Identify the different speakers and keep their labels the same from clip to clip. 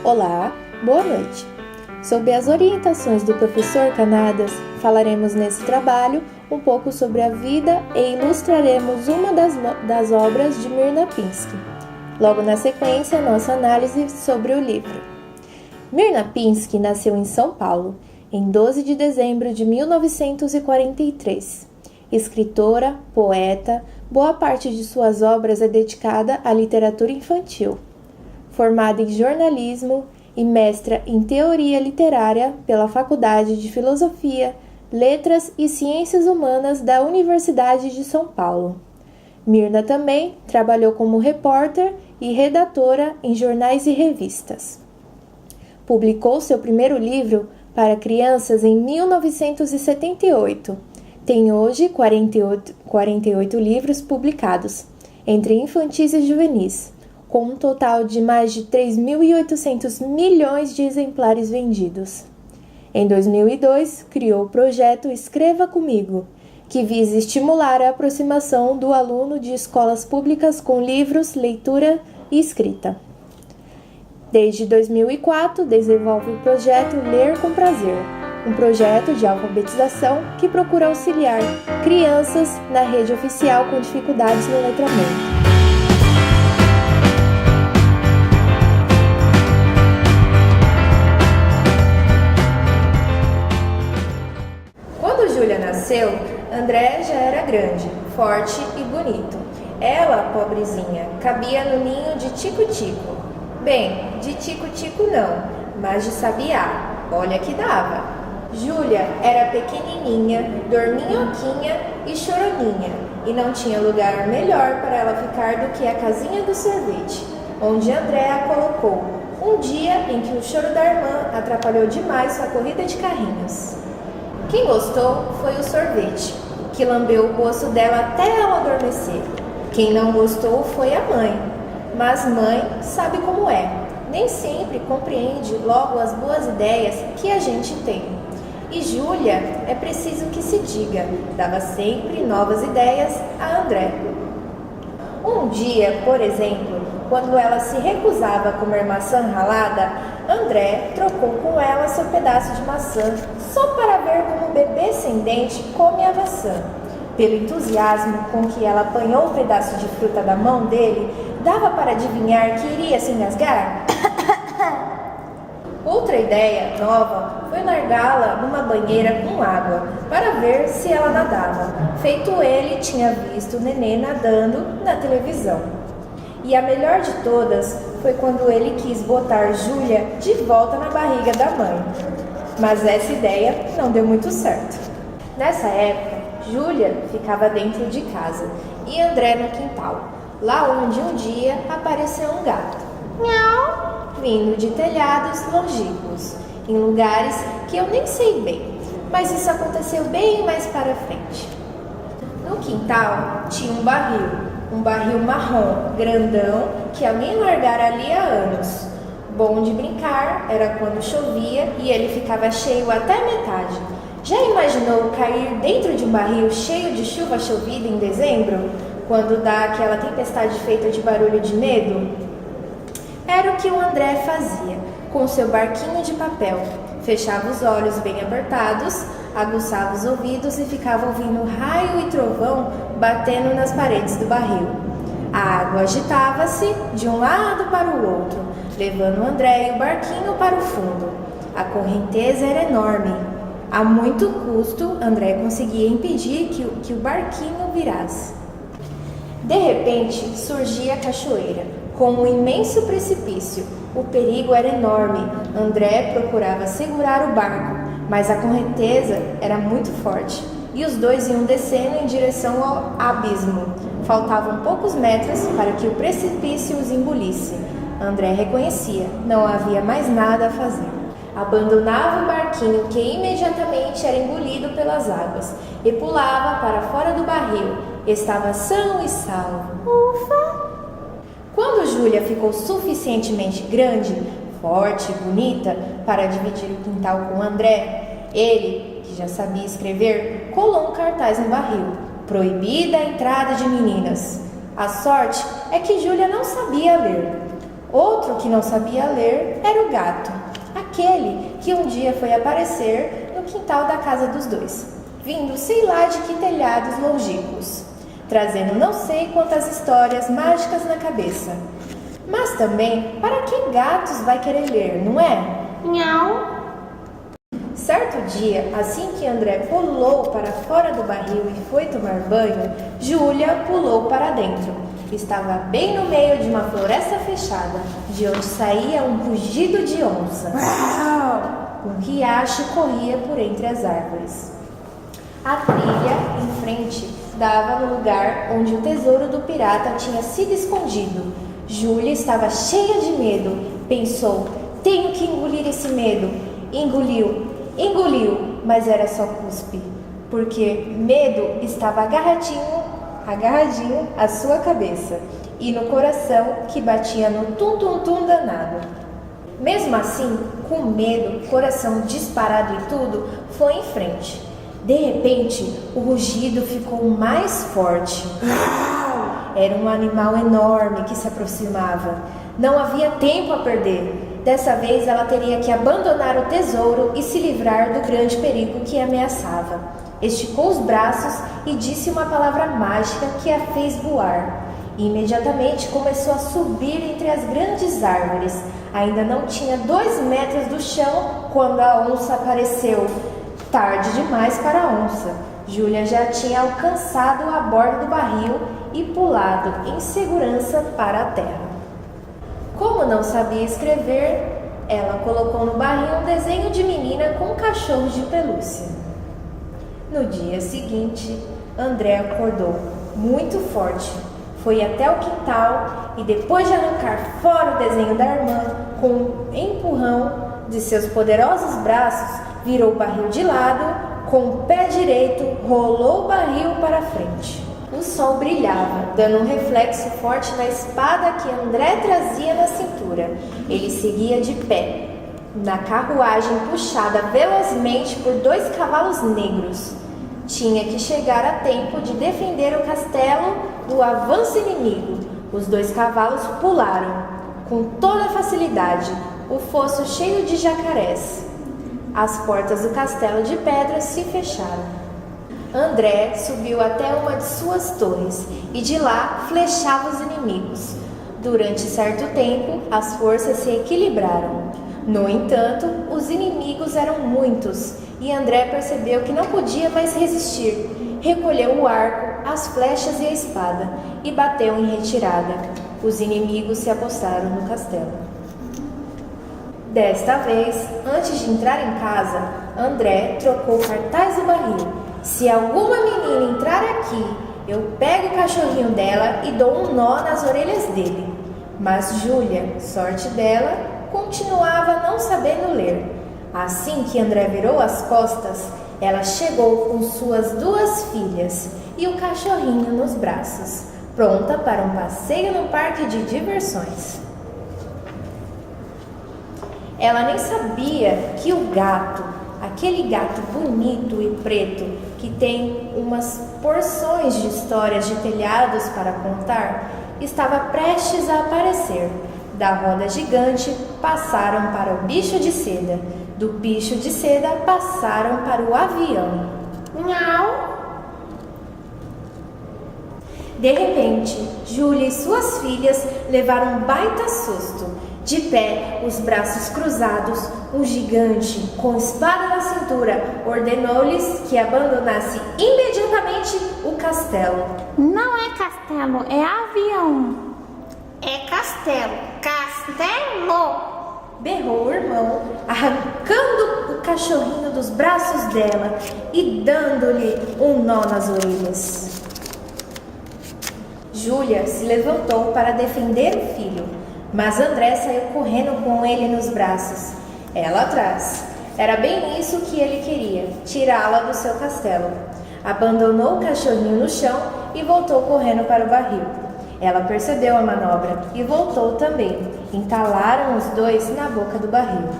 Speaker 1: Olá, boa noite. Sob as orientações do professor Canadas, falaremos nesse trabalho um pouco sobre a vida e ilustraremos uma das obras de Myrna Pinsky. Logo na sequência, nossa análise sobre o livro. Myrna Pinsky nasceu em São Paulo, em 12 de dezembro de 1943. Escritora, poeta, boa parte de suas obras é dedicada à literatura infantil. Formada em jornalismo e mestra em teoria literária pela Faculdade de Filosofia, Letras e Ciências Humanas da Universidade de São Paulo. Myrna também trabalhou como repórter e redatora em jornais e revistas. Publicou seu primeiro livro para crianças em 1978. Tem hoje 48 livros publicados, entre infantis e juvenis, com um total de mais de 3.800 milhões de exemplares vendidos. Em 2002, criou o projeto Escreva Comigo, que visa estimular a aproximação do aluno de escolas públicas com livros, leitura e escrita. Desde 2004, desenvolve o projeto Ler com Prazer, um projeto de alfabetização que procura auxiliar crianças na rede oficial com dificuldades no letramento. Quando Júlia nasceu, André já era grande, forte e bonito. Ela, pobrezinha, cabia no ninho de tico-tico. Bem, de tico-tico não, mas de sabiá. Olha que dava. Júlia era pequenininha, dorminhoquinha e choroninha, e não tinha lugar melhor para ela ficar do que a casinha do sorvete, onde André a colocou, um dia em que o choro da irmã atrapalhou demais sua corrida de carrinhos. Quem gostou foi o sorvete, que lambeu o rosto dela até ela adormecer. Quem não gostou foi a mãe, mas mãe sabe como é, nem sempre compreende logo as boas ideias que a gente tem. E Júlia, é preciso que se diga, dava sempre novas ideias a André. Um dia, por exemplo, quando ela se recusava a comer maçã ralada, André trocou com ela seu pedaço de maçã, só para ver como o bebê sem dente come a maçã. Pelo entusiasmo com que ela apanhou o pedaço de fruta da mão dele, dava para adivinhar que iria se engasgar? Outra ideia nova foi largá-la numa banheira com água, para ver se ela nadava, feito ele tinha visto o nenê nadando na televisão. E a melhor de todas foi quando ele quis botar Júlia de volta na barriga da mãe. Mas essa ideia não deu muito certo. Nessa época, Júlia ficava dentro de casa e André no quintal, lá onde um dia apareceu um gato. Miau! Vindo de telhados longínquos, em lugares que eu nem sei bem, mas isso aconteceu bem mais para frente. No quintal tinha um barril marrom, grandão, que alguém largara ali há anos. Bom de brincar era quando chovia e ele ficava cheio até metade. Já imaginou cair dentro de um barril cheio de chuva chovida em dezembro, quando dá aquela tempestade feita de barulho de medo? Era o que o André fazia, com seu barquinho de papel. Fechava os olhos bem apertados, aguçava os ouvidos e ficava ouvindo raio e trovão batendo nas paredes do barril. A água agitava-se de um lado para o outro, levando o André e o barquinho para o fundo. A correnteza era enorme. A muito custo, André conseguia impedir que o barquinho virasse. De repente, surgia a cachoeira, com um imenso precipício. O perigo era enorme. André procurava segurar o barco, mas a correnteza era muito forte e os dois iam descendo em direção ao abismo. Faltavam poucos metros para que o precipício os engolisse. André reconhecia, não havia mais nada a fazer. Abandonava o barquinho, que imediatamente era engolido pelas águas, e pulava para fora do barril. Estava são e salvo. Ufa! Quando Júlia ficou suficientemente grande, forte e bonita para dividir o quintal com André, ele, que já sabia escrever, colou um cartaz no barril: proibida a entrada de meninas. A sorte é que Júlia não sabia ler. Outro que não sabia ler era o gato, aquele que um dia foi aparecer no quintal da casa dos dois, vindo sei lá de que telhados longínquos, trazendo não sei quantas histórias mágicas na cabeça. Mas também, para que gatos vai querer ler, não é?
Speaker 2: Nhau.
Speaker 1: Certo dia, assim que André pulou para fora do barril e foi tomar banho, Júlia pulou para dentro. Estava bem no meio de uma floresta fechada, de onde saía um rugido de onça. Um riacho corria por entre as árvores. A trilha, em frente, dava no lugar onde o tesouro do pirata tinha sido escondido. Júlia estava cheia de medo. Pensou, tenho que engolir esse medo. Engoliu, mas era só cuspe, porque medo estava agarradinho à sua cabeça e no coração que batia no tum-tum-tum danado. Mesmo assim, com medo, coração disparado e tudo, foi em frente. De repente, o rugido ficou mais forte. Era um animal enorme que se aproximava. Não havia tempo a perder. Dessa vez ela teria que abandonar o tesouro e se livrar do grande perigo que a ameaçava. Esticou os braços e disse uma palavra mágica que a fez voar. E imediatamente começou a subir entre as grandes árvores. Ainda não tinha 2 metros do chão quando a onça apareceu. Tarde demais para a onça. Júlia já tinha alcançado a borda do barril e pulado em segurança para a terra. Como não sabia escrever, ela colocou no barril um desenho de menina com um cachorro de pelúcia. No dia seguinte, André acordou muito forte. Foi até o quintal e, depois de arrancar fora o desenho da irmã com um empurrão de seus poderosos braços, virou o barril de lado, com o pé direito rolou o barril para frente. O sol brilhava, dando um reflexo forte na espada que André trazia na cintura. Ele seguia de pé, na carruagem puxada velozmente por 2 cavalos negros. Tinha que chegar a tempo de defender o castelo do avanço inimigo. Os 2 cavalos pularam, com toda facilidade, o fosso cheio de jacarés. As portas do castelo de pedra se fecharam. André subiu até uma de suas torres e de lá flechava os inimigos. Durante certo tempo, as forças se equilibraram. No entanto, os inimigos eram muitos e André percebeu que não podia mais resistir. Recolheu o arco, as flechas e a espada e bateu em retirada. Os inimigos se apostaram no castelo. Desta vez, antes de entrar em casa, André trocou o cartaz do barril. Se alguma menina entrar aqui, eu pego o cachorrinho dela e dou um nó nas orelhas dele. Mas Júlia, sorte dela, continuava não sabendo ler. Assim que André virou as costas, ela chegou com suas 2 filhas e o cachorrinho nos braços, pronta para um passeio no parque de diversões. Ela nem sabia que o gato, aquele gato bonito e preto, que tem umas porções de histórias de telhados para contar, estava prestes a aparecer. Da roda gigante passaram para o bicho de seda. Do bicho de seda passaram para o avião.
Speaker 2: Nhau.
Speaker 1: De repente, Júlia e suas filhas levaram um baita susto. De pé, os braços cruzados, um gigante com espada na cintura ordenou-lhes que abandonasse imediatamente o castelo.
Speaker 2: Não é castelo, é avião.
Speaker 3: É castelo. Castelo!
Speaker 1: Berrou o irmão, arrancando o cachorrinho dos braços dela e dando-lhe um nó nas orelhas. Júlia se levantou para defender o filho, mas André saiu correndo com ele nos braços, ela atrás. Era bem isso que ele queria, tirá-la do seu castelo. Abandonou o cachorrinho no chão e voltou correndo para o barril. Ela percebeu a manobra e voltou também. Entalaram os 2 na boca do barril.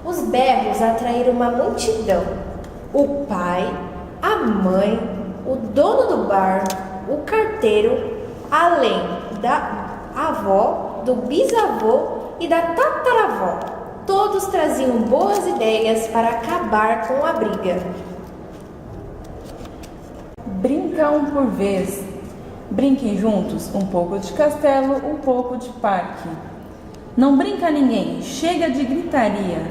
Speaker 1: Os berros atraíram uma multidão. O pai, a mãe, o dono do bar, o carteiro, além da avó, do bisavô e da tataravó. Todos traziam boas ideias para acabar com a briga.
Speaker 4: Brinca um por vez. Brinquem juntos, um pouco de castelo, um pouco de parque. Não brinca ninguém, chega de gritaria.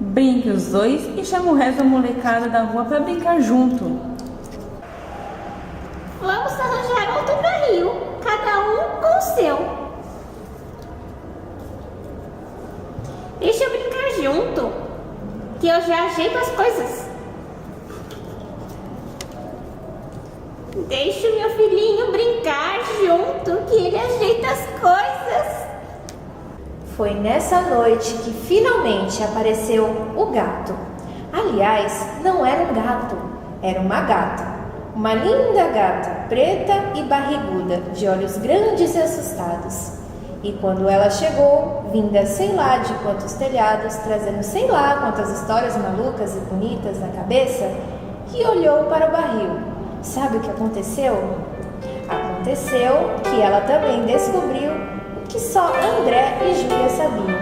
Speaker 4: Brinque os dois e chama o resto da molecada da rua para brincar junto.
Speaker 3: Vamos arranjar outro barril, cada um com o seu. Deixa eu brincar junto, que eu já ajeito as coisas. Deixa o meu filhinho brincar junto, que ele ajeita as coisas.
Speaker 1: Foi nessa noite que finalmente apareceu o gato. Aliás, não era um gato, era uma gata. Uma linda gata, preta e barriguda, de olhos grandes e assustados. E quando ela chegou, vinda sei lá de quantos telhados, trazendo sei lá quantas histórias malucas e bonitas na cabeça, que olhou para o barril. Sabe o que aconteceu? Aconteceu que ela também descobriu o que só André e Júlia sabiam,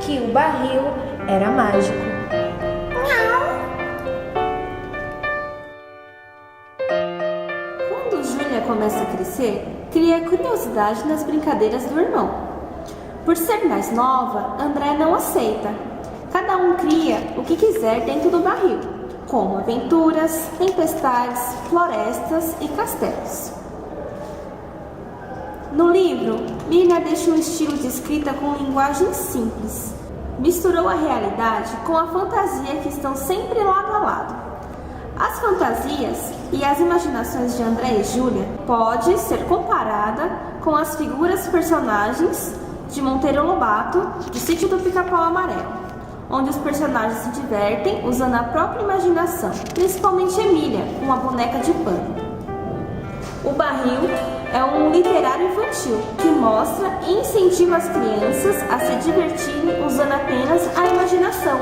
Speaker 1: que o barril era mágico.
Speaker 5: Quando Júlia começa a crescer, cria curiosidade nas brincadeiras do irmão. Por ser mais nova, André não aceita. Cada um cria o que quiser dentro do barril, como aventuras, tempestades, florestas e castelos. No livro, Lina deixa um estilo de escrita com linguagem simples. Misturou a realidade com a fantasia que estão sempre lado a lado. As fantasias e as imaginações de André e Júlia pode ser comparada com as figuras personagens de Monteiro Lobato, do Sítio do Pica-Pau Amarelo, onde os personagens se divertem usando a própria imaginação, principalmente Emília, uma boneca de pano. O Barril é um literário infantil que mostra e incentiva as crianças a se divertirem usando apenas a imaginação.